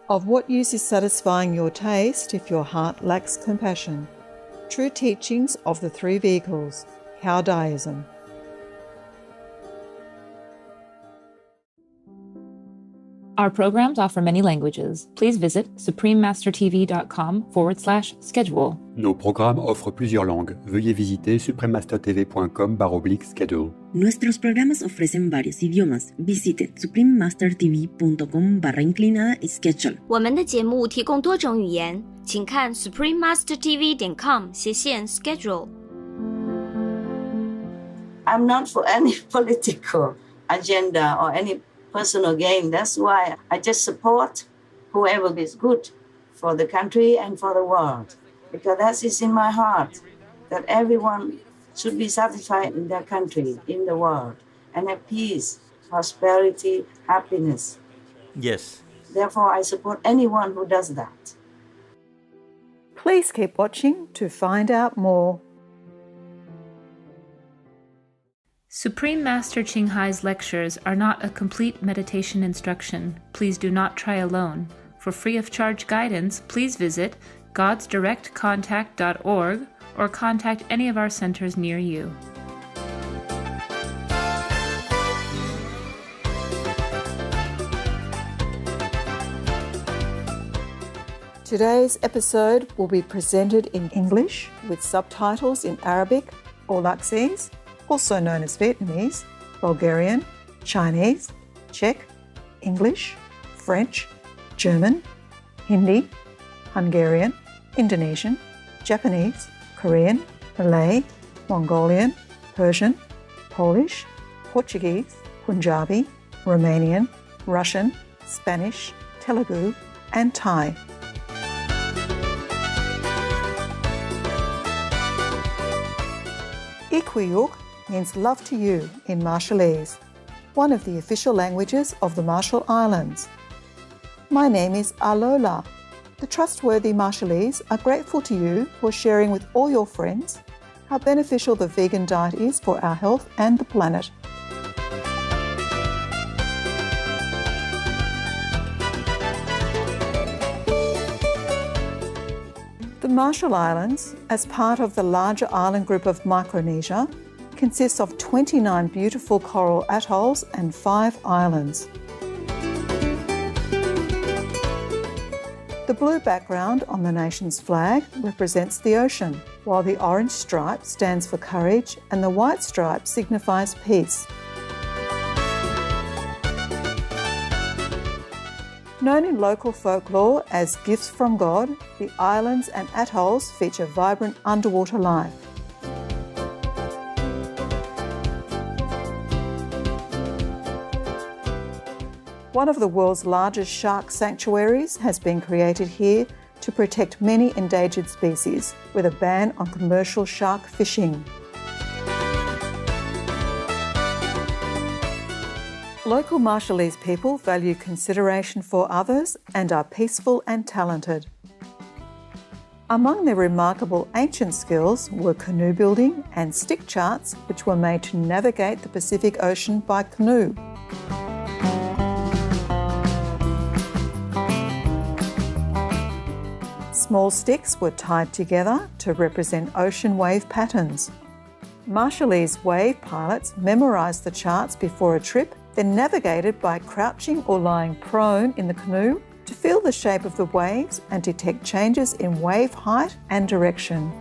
Of what use is satisfying your taste if your heart lacks compassion? True teachings of the three vehicles, Taoism. Our programs offer many languages. Please visit suprememastertv.com/schedule. Nos programmes offrent plusieurs langues. Veuillez visiter suprememastertv.com/schedule. Nuestros programas ofrecen varios idiomas. Visite suprememastertv.com/schedule. 我们的节目提供多种语言，请看 suprememastertv.com/schedule。 I'm not for any political agenda or any personal gain. That's why I just support whoever is good for the country and for the world. Because that is in my heart, that everyone should be satisfied in their country, in the world, and have peace, prosperity, happiness. Yes. Therefore, I support anyone who does that. Please keep watching to find out more. Supreme Master Ching Hai's lectures are not a complete meditation instruction. Please do not try alone. For free of charge guidance, please visit godsdirectcontact.org or contact any of our centers near you. Today's episode will be presented in English with subtitles in Arabic or Laxese, also known as Vietnamese, Bulgarian, Chinese, Czech, English, French, German, Hindi, Hungarian, Indonesian, Japanese, Korean, Malay, Mongolian, Persian, Polish, Portuguese, Punjabi, Romanian, Russian, Spanish, Telugu, and Thai. Ikwiyuk means love to you in Marshallese, one of the official languages of the Marshall Islands. My name is Alola. The trustworthy Marshallese are grateful to you for sharing with all your friends how beneficial the vegan diet is for our health and the planet. The Marshall Islands, as part of the larger island group of Micronesia, consists of 29 beautiful coral atolls and 5 islands. The blue background on the nation's flag represents the ocean, while the orange stripe stands for courage and the white stripe signifies peace. Known in local folklore as gifts from God, the islands and atolls feature vibrant underwater life. One of the world's largest shark sanctuaries has been created here to protect many endangered species, with a ban on commercial shark fishing. Local Marshallese people value consideration for others and are peaceful and talented. Among their remarkable ancient skills were canoe building and stick charts, which were made to navigate the Pacific Ocean by canoe. Small sticks were tied together to represent ocean wave patterns. Marshallese wave pilots memorised the charts before a trip, then navigated by crouching or lying prone in the canoe to feel the shape of the waves and detect changes in wave height and direction.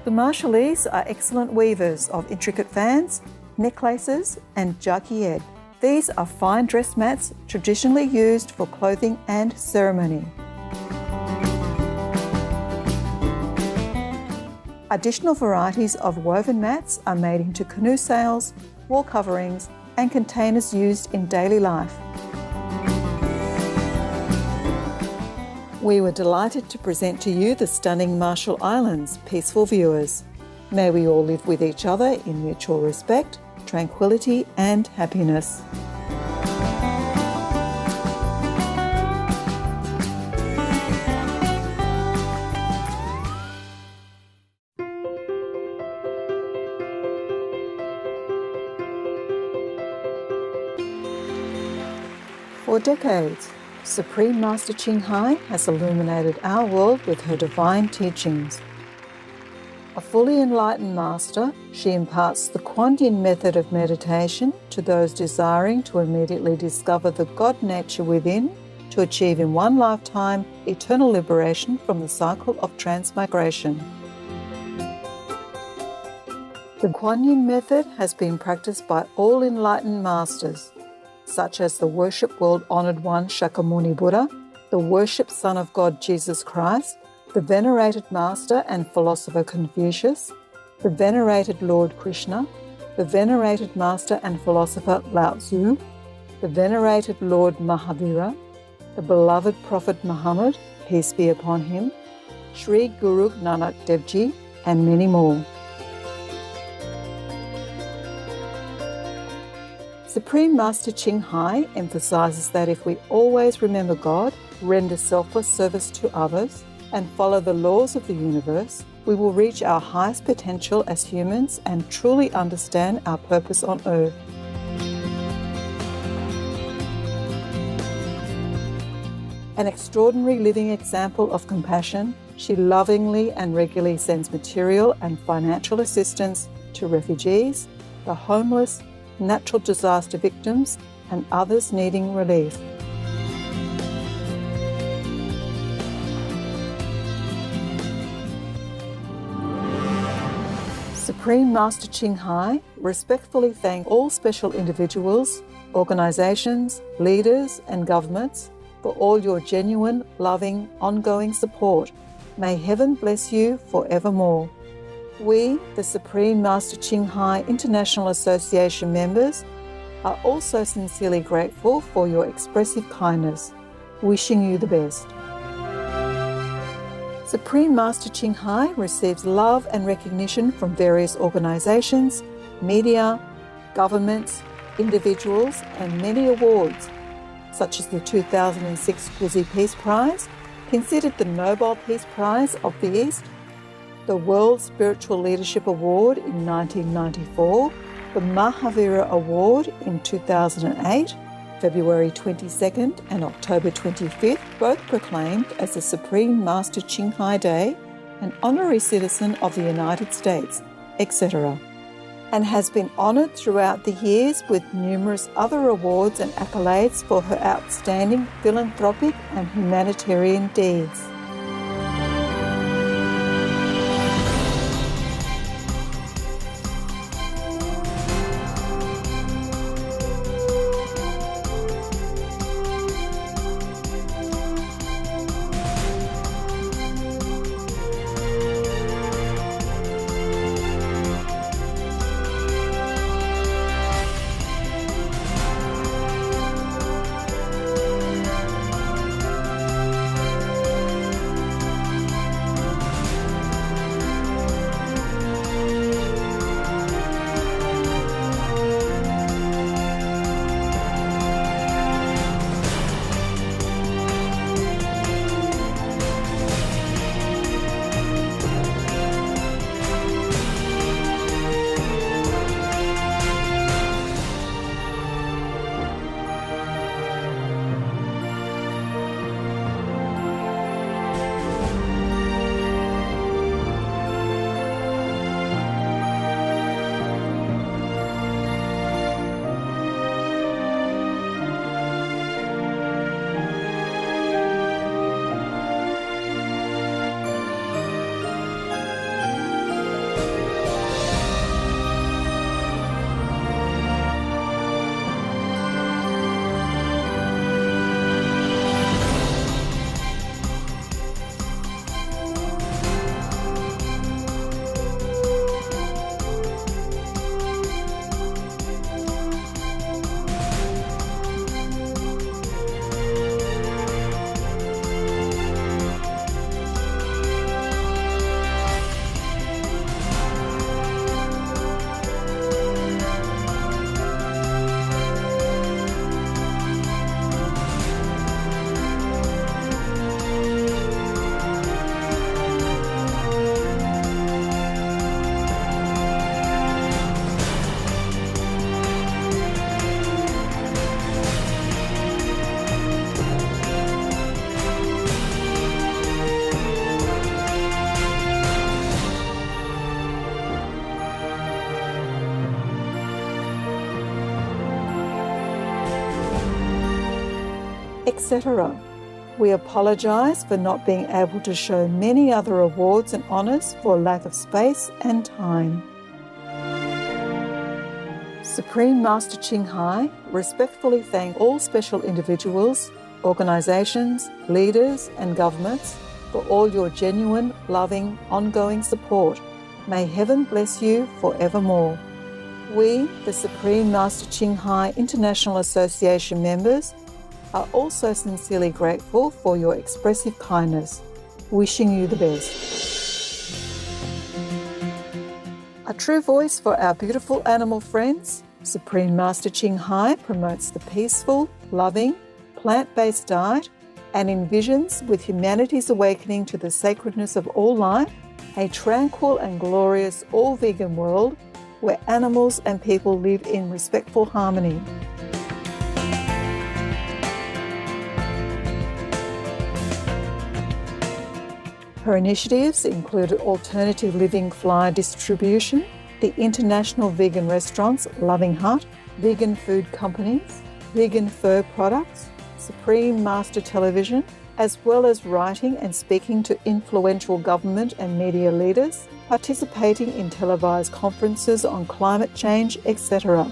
The Marshallese are excellent weavers of intricate fans, necklaces and jakied. These are fine dress mats traditionally used for clothing and ceremony. Additional varieties of woven mats are made into canoe sails, wall coverings, and containers used in daily life. We were delighted to present to you the stunning Marshall Islands, peaceful viewers. May we all live with each other in mutual respect, tranquility and happiness. For decades, Supreme Master Ching Hai has illuminated our world with her divine teachings. A fully enlightened master, she imparts the Kuan Yin method of meditation to those desiring to immediately discover the God nature within to achieve in one lifetime eternal liberation from the cycle of transmigration. The Kuan Yin method has been practiced by all enlightened masters, such as the worship world-honoured one Shakyamuni Buddha, the worshipped Son of God Jesus Christ, the venerated Master and Philosopher Confucius, the venerated Lord Krishna, the venerated Master and Philosopher Lao Tzu, the venerated Lord Mahavira, the beloved Prophet Muhammad, peace be upon him, Sri Guru Nanak Dev Ji, and many more. Supreme Master Ching Hai emphasizes that if we always remember God, render selfless service to others, and follow the laws of the universe, we will reach our highest potential as humans and truly understand our purpose on earth. An extraordinary living example of compassion, she lovingly and regularly sends material and financial assistance to refugees, the homeless, natural disaster victims, and others needing relief. Supreme Master Ching Hai respectfully thank all special individuals, organisations, leaders and governments for all your genuine, loving, ongoing support. May heaven bless you forevermore. We, the Supreme Master Ching Hai International Association members, are also sincerely grateful for your expressive kindness, wishing you the best. Supreme Master Ching Hai receives love and recognition from various organisations, media, governments, individuals, and many awards, such as the 2006 Guzi Peace Prize, considered the Nobel Peace Prize of the East, the World Spiritual Leadership Award in 1994, the Mahavira Award in 2008, February 22nd and October 25th, both proclaimed as the Supreme Master Ching Hai Day, an honorary citizen of the United States, etc., and has been honoured throughout the years with numerous other awards and accolades for her outstanding philanthropic and humanitarian deeds. etc. We apologise for not being able to show many other awards and honours for lack of space and time. Supreme Master Ching Hai respectfully thank all special individuals, organisations, leaders and governments for all your genuine, loving, ongoing support. May heaven bless you forevermore. We, the Supreme Master Ching Hai International Association members, are also sincerely grateful for your expressive kindness. Wishing you the best. A true voice for our beautiful animal friends, Supreme Master Ching Hai promotes the peaceful, loving, plant-based diet and envisions, with humanity's awakening to the sacredness of all life, a tranquil and glorious all-vegan world where animals and people live in respectful harmony. Her initiatives include alternative living flyer distribution, the international vegan restaurants Loving Hut, vegan food companies, vegan fur products, Supreme Master Television, as well as writing and speaking to influential government and media leaders, participating in televised conferences on climate change, etc.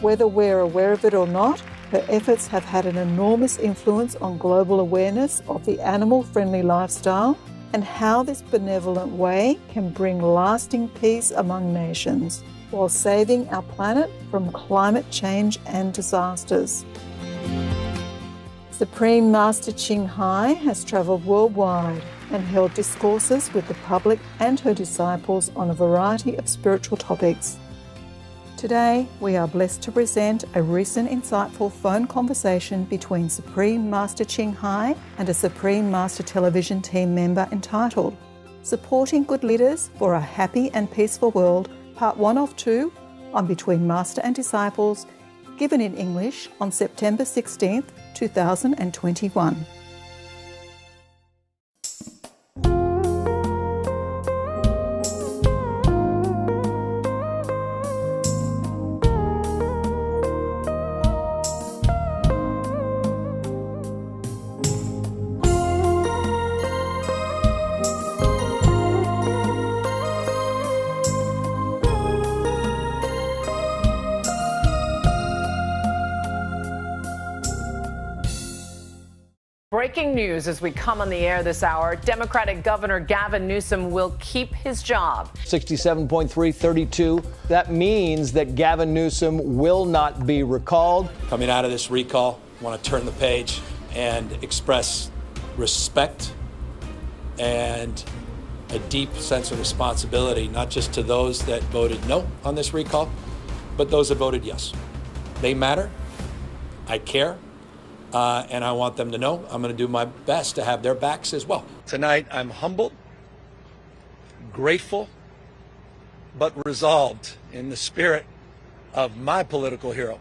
Whether we're aware of it or not, her efforts have had an enormous influence on global awareness of the animal-friendly lifestyle and how this benevolent way can bring lasting peace among nations while saving our planet from climate change and disasters. Supreme Master Ching Hai has travelled worldwide and held discourses with the public and her disciples on a variety of spiritual topics. Today, we are blessed to present a recent insightful phone conversation between Supreme Master Ching Hai and a Supreme Master Television team member entitled Supporting Good Leaders for a Happy and Peaceful World, Part 1 of 2, on Between Master and Disciples, given in English on September 16th, 2021. Breaking news as we come on the air this hour. Democratic Governor Gavin Newsom will keep his job. 67.332. That means that Gavin Newsom will not be recalled. Coming out of this recall, I want to turn the page and express respect and a deep sense of responsibility, not just to those that voted no on this recall, but those that voted yes. They matter. I care. And I want them to know I'm going to do my best to have their backs as well. Tonight, I'm humbled, grateful, but resolved in the spirit of my political hero,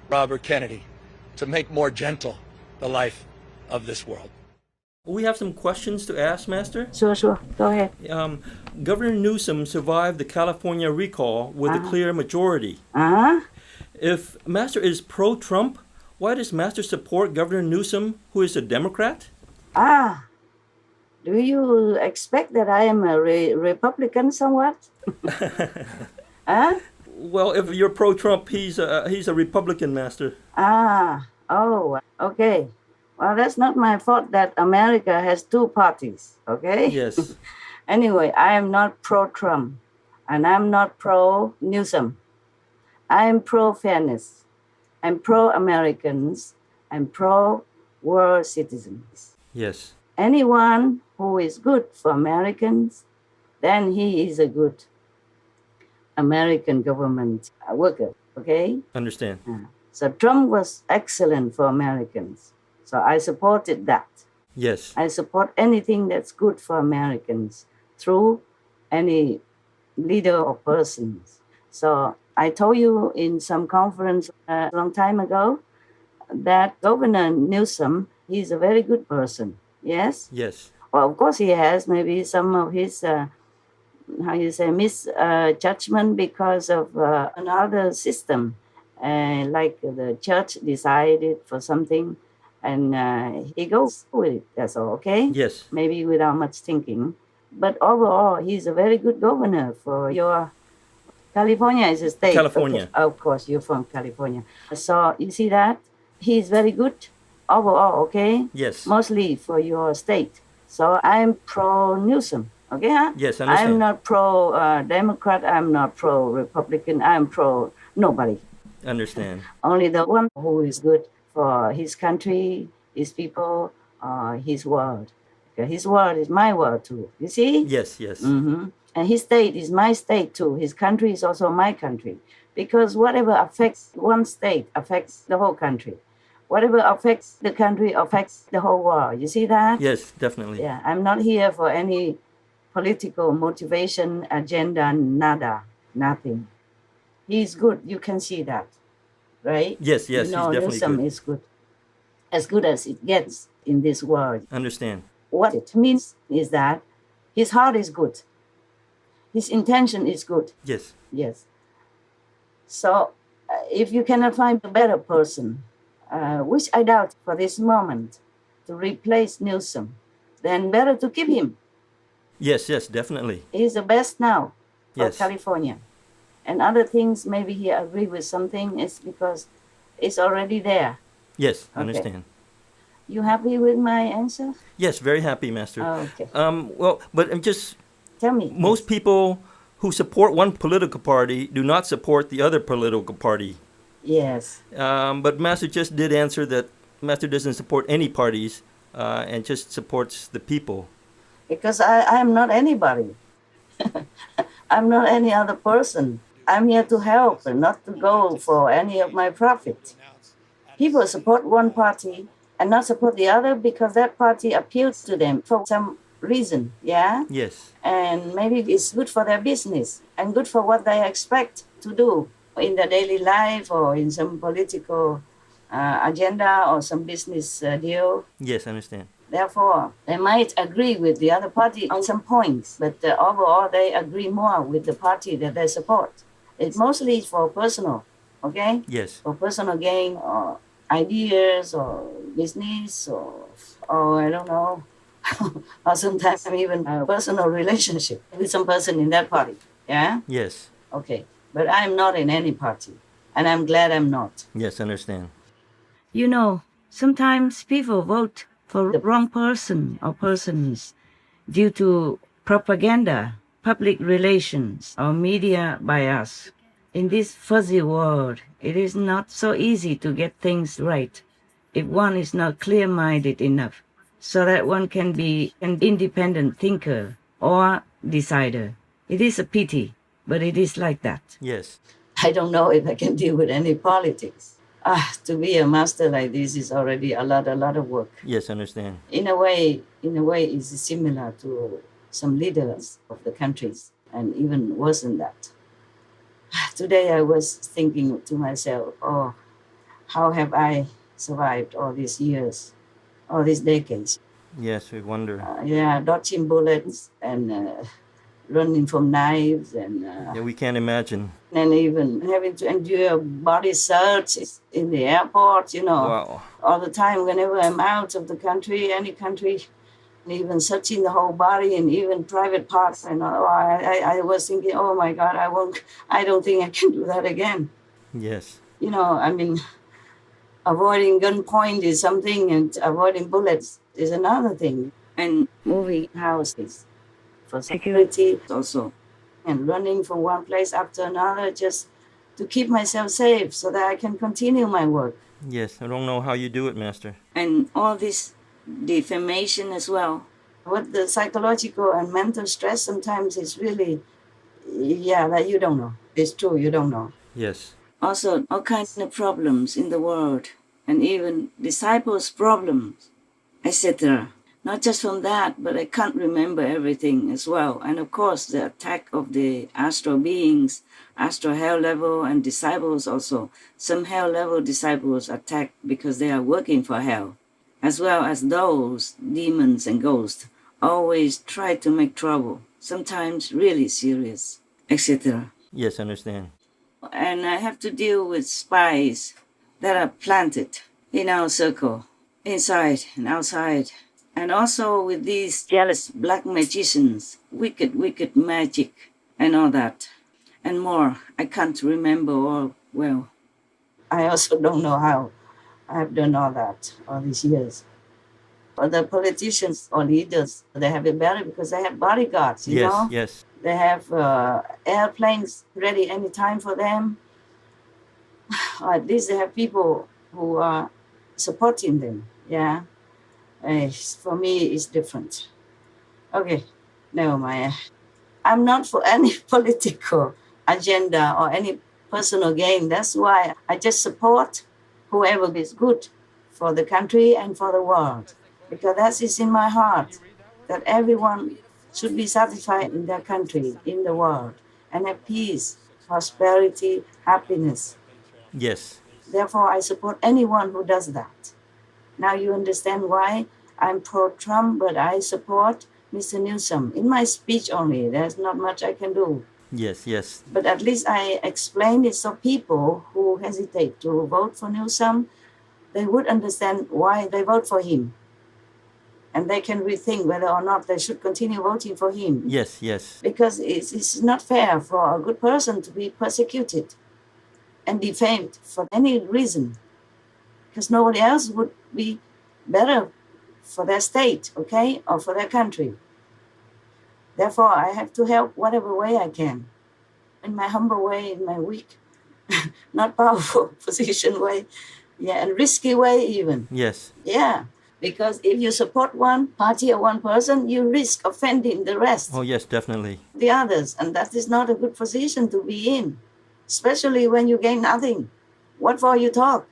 Robert Kennedy, to make more gentle the life of this world. We have some questions to ask, Master. Sure. Go ahead. Governor Newsom survived the California recall with a clear majority. If Master is pro-Trump, why does Master support Governor Newsom, who is a Democrat? Do you expect that I am a Republican somewhat? Well, if you're pro-Trump, he's a Republican, Master. Okay. Well, that's not my fault that America has two parties, okay? Yes. Anyway, I am not pro-Trump, and I'm not pro-Newsom. I am pro-fairness. I'm pro-Americans and pro-world citizens. Yes. Anyone who is good for Americans, then he is a good American government worker, okay? Understand. So Trump was excellent for Americans. So I supported that. Yes. I support anything that's good for Americans through any leader or persons. So I told you in some conference a long time ago that Governor Newsom, he's a very good person. Yes? Yes. Well, of course he has maybe some of his, misjudgment because of another system And like the church decided for something, and he goes with it. That's all, okay? Yes. Maybe without much thinking. But overall, he's a very good governor for your... California is a state. California. Okay. Of course, you're from California. So you see that? He's very good overall, okay? Yes. Mostly for your state. So I'm pro-Newsom, okay? Huh? Yes, I understand. I'm not pro-Democrat. I'm not pro-Republican. I'm pro-nobody. Understand. Only the one who is good for his country, his people, his world. Okay, his world is my world too. You see? Yes, yes. Mm-hmm. And his state is my state too. His country is also my country. Because whatever affects one state affects the whole country. Whatever affects the country affects the whole world. You see that? Yes, definitely. Yeah, I'm not here for any political motivation, agenda, nada, nothing. He's good. You can see that, right? Yes, yes, you know, he's definitely Newsom good. is good. As good as it gets in this world. Understand. What it means is that his heart is good. His intention is good. Yes. Yes. So if you cannot find a better person, which I doubt for this moment, to replace Newsom, then better to keep him. Yes, yes, definitely. He's the best now for Yes. California. And other things, maybe he agree with something, it's because it's already there. Yes, I Okay. understand. You happy with my answer? Yes, very happy, Master. Okay. Well, but I'm just... Tell me. Most people who support one political party do not support the other political party. Yes. But Master just did answer that Master doesn't support any parties and just supports the people. Because I'm not anybody. I'm not any other person. I'm here to help and not to go for any of my profit. People support one party and not support the other because that party appeals to them for some reason, yeah? Yes. And maybe it's good for their business and good for what they expect to do in their daily life or in some political agenda or some business deal. Yes, I understand. Therefore, they might agree with the other party on some points, but overall they agree more with the party that they support. It's mostly for personal, okay? Yes. For personal gain or ideas or business or I don't know, or sometimes even a personal relationship with some person in that party, yeah? Yes. Okay, but I'm not in any party, and I'm glad I'm not. Yes, I understand. You know, sometimes people vote for the wrong person or persons due to propaganda, public relations, or media bias. In this fuzzy world, it is not so easy to get things right if one is not clear-minded enough so that one can be an independent thinker or decider. It is a pity, but it is like that. Yes. I don't know if I can deal with any politics. To be a master like this is already a lot of work. Yes, I understand. In a way, it's similar to some leaders of the countries, and even worse than that. Today I was thinking to myself, how have I survived all these years, all these decades? Yes, we wonder. Dodging bullets and running from knives and... yeah, we can't imagine. And even having to endure body search in the airport, you know. Wow. All the time, whenever I'm out of the country, any country, and even searching the whole body and even private parts. And I was thinking, oh my God, I don't think I can do that again. Yes. You know, I mean, avoiding gunpoint is something and avoiding bullets is another thing. And moving houses for security also. And running from one place after another just to keep myself safe so that I can continue my work. Yes, I don't know how you do it, Master. And all this defamation as well. What the psychological and mental stress sometimes is really, that you don't know. It's true, you don't know. Yes. Also, all kinds of problems in the world, and even disciples' problems, etc. Not just from that, but I can't remember everything as well. And of course, the attack of the astral beings, astral hell level, and disciples also. Some hell level disciples attack because they are working for hell, as well as those demons and ghosts always try to make trouble, sometimes really serious, etc. Yes, I understand. And I have to deal with spies that are planted in our circle, inside and outside. And also with these jealous black magicians, wicked magic and all that. And more, I can't remember all well. I also don't know how I've done all that all these years. But the politicians or leaders, they have it better because they have bodyguards, you know? Yes. They have airplanes ready anytime for them. Or at least they have people who are supporting them, yeah? For me, it's different. Okay, never mind. I'm not for any political agenda or any personal gain. That's why I just support whoever is good for the country and for the world. Because that is in my heart, that everyone should be satisfied in their country, in the world, and have peace, prosperity, happiness. Yes. Therefore, I support anyone who does that. Now you understand why I'm pro-Trump, but I support Mr. Newsom. In my speech only, there's not much I can do. Yes. But at least I explained it so people who hesitate to vote for Newsom, they would understand why they vote for him. And they can rethink whether or not they should continue voting for him. Yes. Because it's not fair for a good person to be persecuted and defamed for any reason. Because nobody else would be better for their state, okay, or for their country. Therefore, I have to help whatever way I can. In my humble way, in my weak, not powerful position way, and risky way even. Yes. Yeah, because if you support one party or one person, you risk offending the rest. Oh, yes, definitely. The others, and that is not a good position to be in, especially when you gain nothing. What for you talk,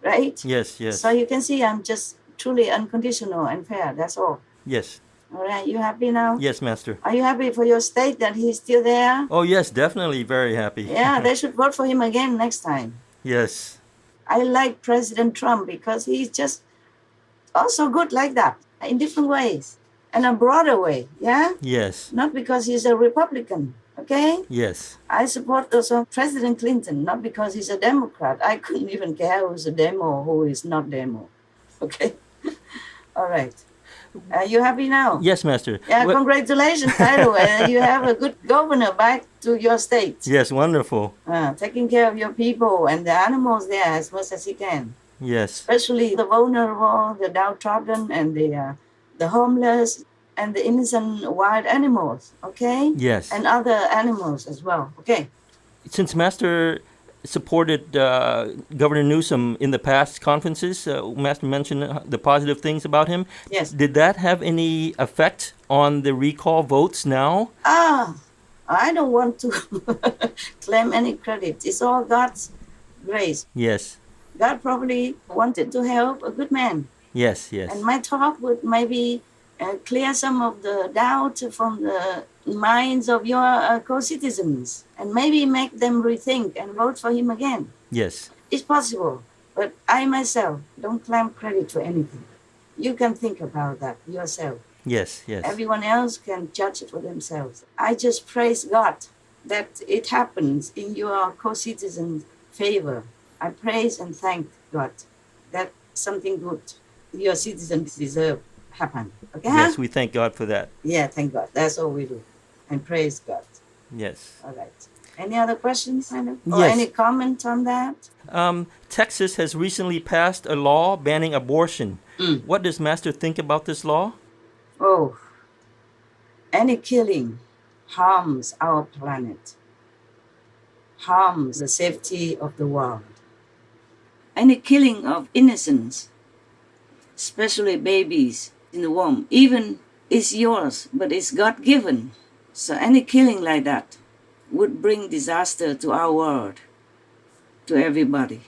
right? Yes. So you can see I'm just truly unconditional and fair, that's all. Yes. All right, you happy now? Yes, Master. Are you happy for your state that he's still there? Oh, yes, definitely very happy. Yeah, they should vote for him again next time. Yes. I like President Trump because he's just also good like that, in different ways, and a broader way, yeah? Yes. Not because he's a Republican, okay? Yes. I support also President Clinton, not because he's a Democrat. I couldn't even care who's a demo or who is not demo, okay? All right. Are you happy now? Yes, Master. Yeah, congratulations, by the way. You have a good governor back to your state. Yes, wonderful. Taking care of your people and the animals there as much as he can. Yes. Especially the vulnerable, the downtrodden, and the homeless, and the innocent wild animals, okay? Yes. And other animals as well, okay? Since Master supported Governor Newsom in the past conferences, Master mentioned the positive things about him. Yes. Did that have any effect on the recall votes now? I don't want to claim any credit. It's all God's grace. Yes. God probably wanted to help a good man. Yes. And my talk would maybe clear some of the doubt from the minds of your co-citizens and maybe make them rethink and vote for him again. Yes. It's possible, but I myself don't claim credit for anything. You can think about that yourself. Yes. Everyone else can judge it for themselves. I just praise God that it happens in your co-citizens' favor. I praise and thank God that something good your citizens deserve happen. Okay? Yes, we thank God for that. Yeah, thank God. That's all we do. And praise God. Yes. All right. Any other questions, Or Yes. any comment on that? Texas has recently passed a law banning abortion. What does Master think about this law? Oh, any killing harms our planet, harms the safety of the world. Any killing of innocents, especially babies in the womb, even is yours, but it's God-given. So any killing like that would bring disaster to our world, to everybody.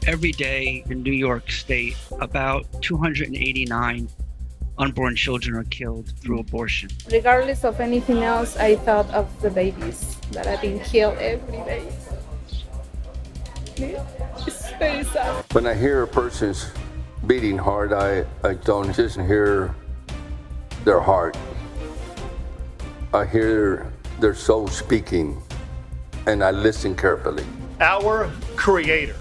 Every day in New York State, about 289 unborn children are killed through abortion. Regardless of anything else, I thought of the babies that are being killed every day. touched me. It's very sad. When I hear a person's beating hard, I don't just hear their heart. I hear their soul speaking, and I listen carefully. Our Creator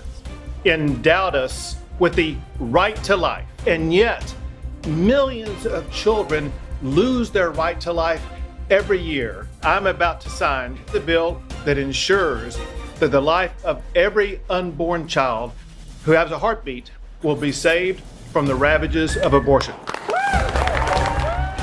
endowed us with the right to life, and yet millions of children lose their right to life every year. I'm about to sign the bill that ensures that the life of every unborn child who has a heartbeat will be saved from the ravages of abortion.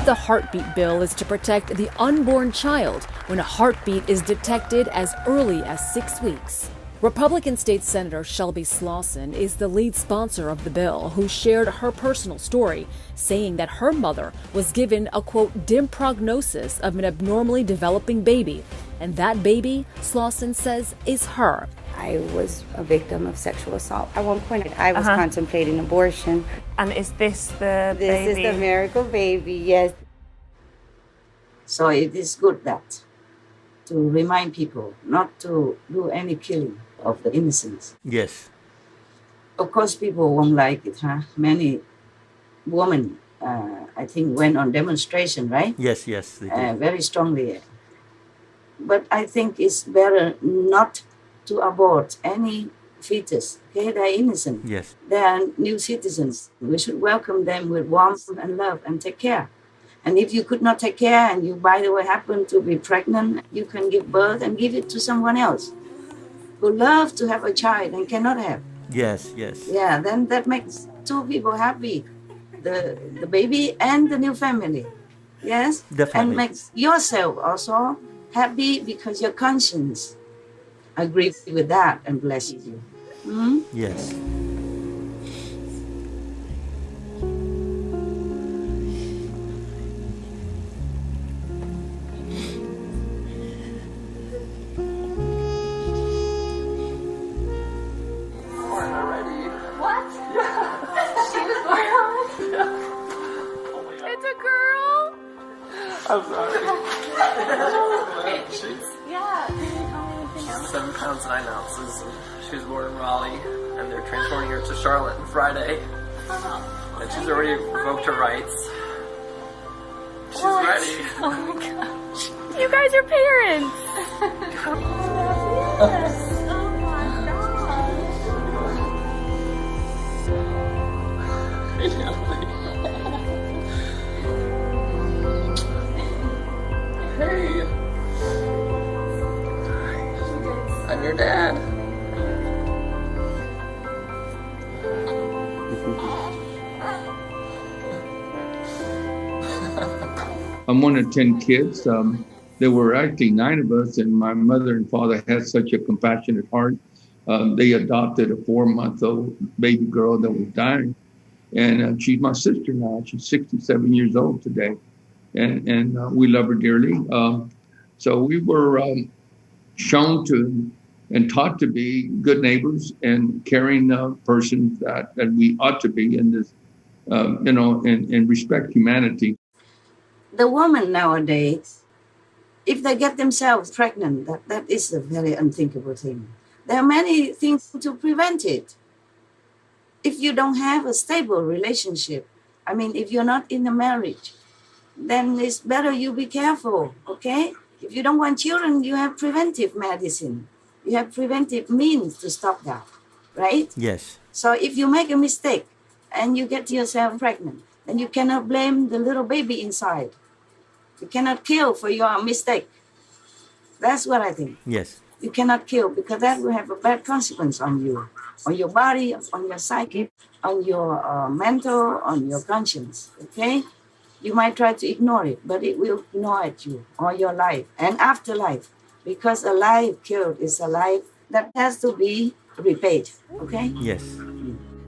The Heartbeat Bill is to protect the unborn child when a heartbeat is detected as early as 6 weeks. Republican State Senator Shelby Slawson is the lead sponsor of the bill, who shared her personal story, saying that her mother was given a, quote, dim prognosis of an abnormally developing baby. And that baby, Slawson says, is her. I was a victim of sexual assault. At one point, I was contemplating abortion. And is this the baby? This is the miracle baby, yes. So it is good that to remind people not to do any killing of the innocents. Yes. Of course, people won't like it, huh? Many women, I think, went on demonstration, right? Yes, yes, they did. Very strongly. But I think it's better not to abort any fetus. Okay, they're innocent. Yes. They are new citizens. We should welcome them with warmth and love and take care. And if you could not take care and you, by the way, happen to be pregnant, you can give birth and give it to someone else who love to have a child and cannot have. Yes, yes. Yeah, then that makes two people happy, the baby and the new family. Yes? Definitely. And makes yourself also happy because your conscience agrees with that and blesses you. Hmm? Yes. I'm sorry. Yeah, can you tell me anything else? 7 pounds 9 ounces. She was born in Raleigh, and they're transporting her to Charlotte on Friday. And she's already revoked her rights. She's ready. Oh my gosh. You guys are parents. Yes. Oh my Hey. I'm your dad. I'm one of 10 kids. There were actually 9 of us, and my mother and father had such a compassionate heart. They adopted a 4-month-old baby girl that was dying. And she's my sister now. She's 67 years old today. And we love her dearly. So we were shown to and taught to be good neighbors and caring persons that we ought to be in this, and respect humanity. The woman nowadays, if they get themselves pregnant, that is a very unthinkable thing. There are many things to prevent it. If you don't have a stable relationship, I mean, if you're not in a marriage, then it's better you be careful, okay? If you don't want children, you have preventive medicine. You have preventive means to stop that, right? Yes. So if you make a mistake and you get yourself pregnant, then you cannot blame the little baby inside. You cannot kill for your mistake. That's what I think. Yes. You cannot kill because that will have a bad consequence on you, on your body, on your psyche, on your mental, on your conscience, okay? You might try to ignore it, but it will gnaw at you all your life and afterlife, because a life killed is a life that has to be repaid, okay? Yes.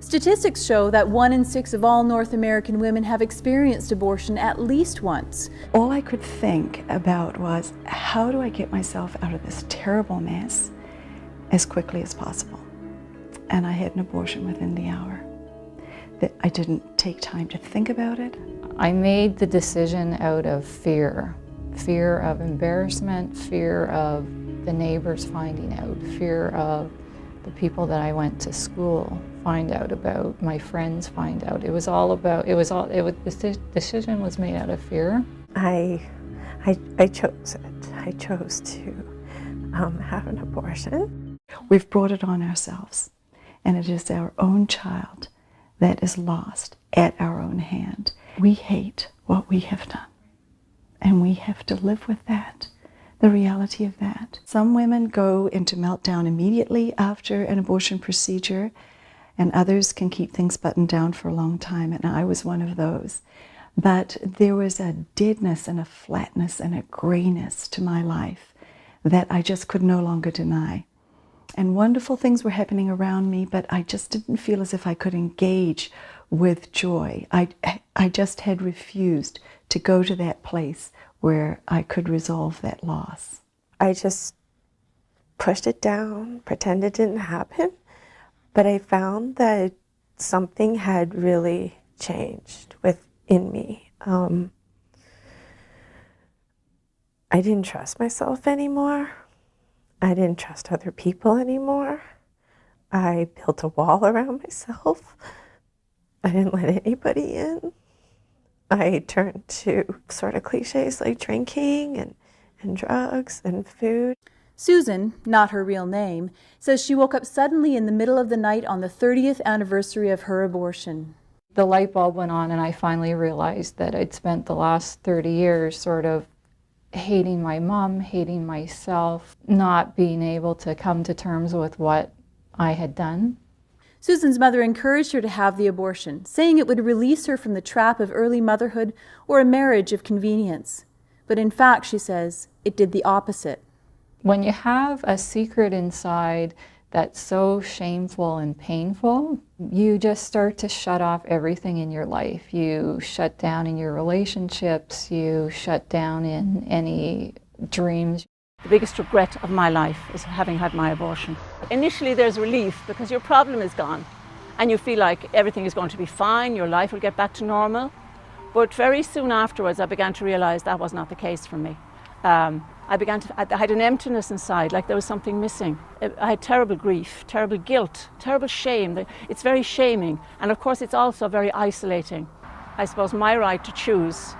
Statistics show that 1 in 6 of all North American women have experienced abortion at least once. All I could think about was, how do I get myself out of this terrible mess as quickly as possible? And I had an abortion within the hour. That I didn't take time to think about it. I made the decision out of fear. Fear of embarrassment, fear of the neighbors finding out, fear of the people that I went to school find out about, my friends find out. The decision was made out of fear. I chose it. I chose to have an abortion. We've brought it on ourselves, and it is our own child that is lost at our own hand. We hate what we have done, and we have to live with that, the reality of that. Some women go into meltdown immediately after an abortion procedure, and others can keep things buttoned down for a long time, and I was one of those. But there was a deadness and a flatness and a grayness to my life that I just could no longer deny. And wonderful things were happening around me, but I just didn't feel as if I could engage with joy. I just had refused to go to that place where I could resolve that loss. I just pushed it down, pretended it didn't happen, but I found that something had really changed within me. I didn't trust myself anymore. I didn't trust other people anymore. I built a wall around myself. I didn't let anybody in. I turned to sort of cliches like drinking and drugs and food. Susan, not her real name, says she woke up suddenly in the middle of the night on the 30th anniversary of her abortion. The light bulb went on, and I finally realized that I'd spent the last 30 years sort of hating my mom, hating myself, not being able to come to terms with what I had done. Susan's mother encouraged her to have the abortion, saying it would release her from the trap of early motherhood or a marriage of convenience. But in fact, she says, it did the opposite. When you have a secret inside that's so shameful and painful, you just start to shut off everything in your life. You shut down in your relationships, you shut down in any dreams. The biggest regret of my life is having had my abortion. Initially there's relief because your problem is gone and you feel like everything is going to be fine, your life will get back to normal. But very soon afterwards I began to realize that was not the case for me. I had an emptiness inside, like there was something missing. I had terrible grief, terrible guilt, terrible shame. It's very shaming, and of course it's also very isolating. I suppose my right to choose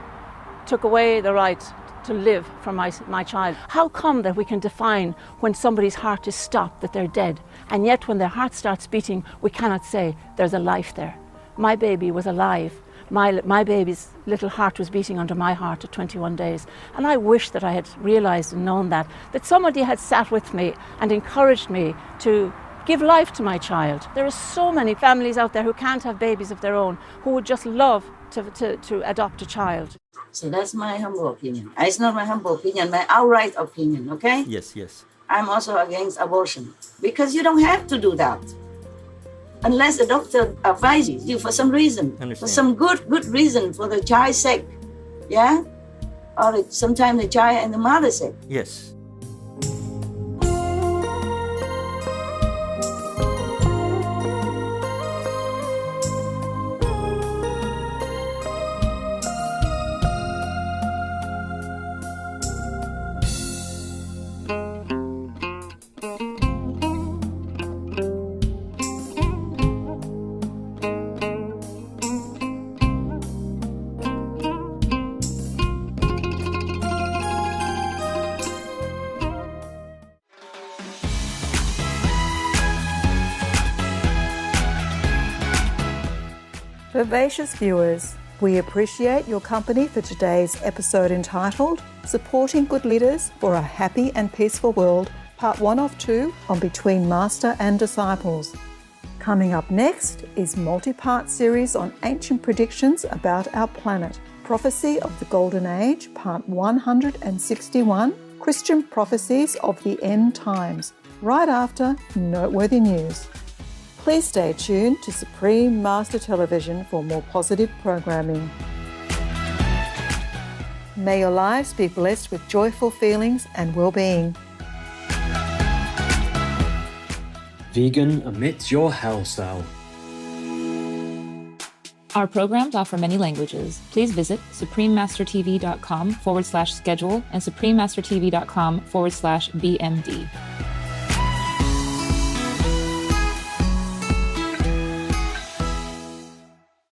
took away the right to live for my child. How come that we can define when somebody's heart is stopped, that they're dead, and yet when their heart starts beating, we cannot say there's a life there? My baby was alive. My baby's little heart was beating under my heart at 21 days. And I wish that I had realized and known that somebody had sat with me and encouraged me to give life to my child. There are so many families out there who can't have babies of their own, who would just love to adopt a child. So that's my humble opinion. It's not my humble opinion, my outright opinion, okay? Yes, yes. I'm also against abortion because you don't have to do that. Unless the doctor advises you for some reason, for some good reason, for the child's sake, yeah? Or sometimes the child and the mother's sake. Yes. Vivacious viewers, we appreciate your company for today's episode entitled Supporting Good Leaders for a Happy and Peaceful World, Part 1 of 2 on Between Master and Disciples. Coming up next is multi-part series on ancient predictions about our planet, Prophecy of the Golden Age, Part 161, Christian Prophecies of the End Times, right after Noteworthy News. Please stay tuned to Supreme Master Television for more positive programming. May your lives be blessed with joyful feelings and well-being. Vegan amidst your hellstyle. Our programs offer many languages. Please visit suprememastertv.com/schedule and suprememastertv.com/BMD.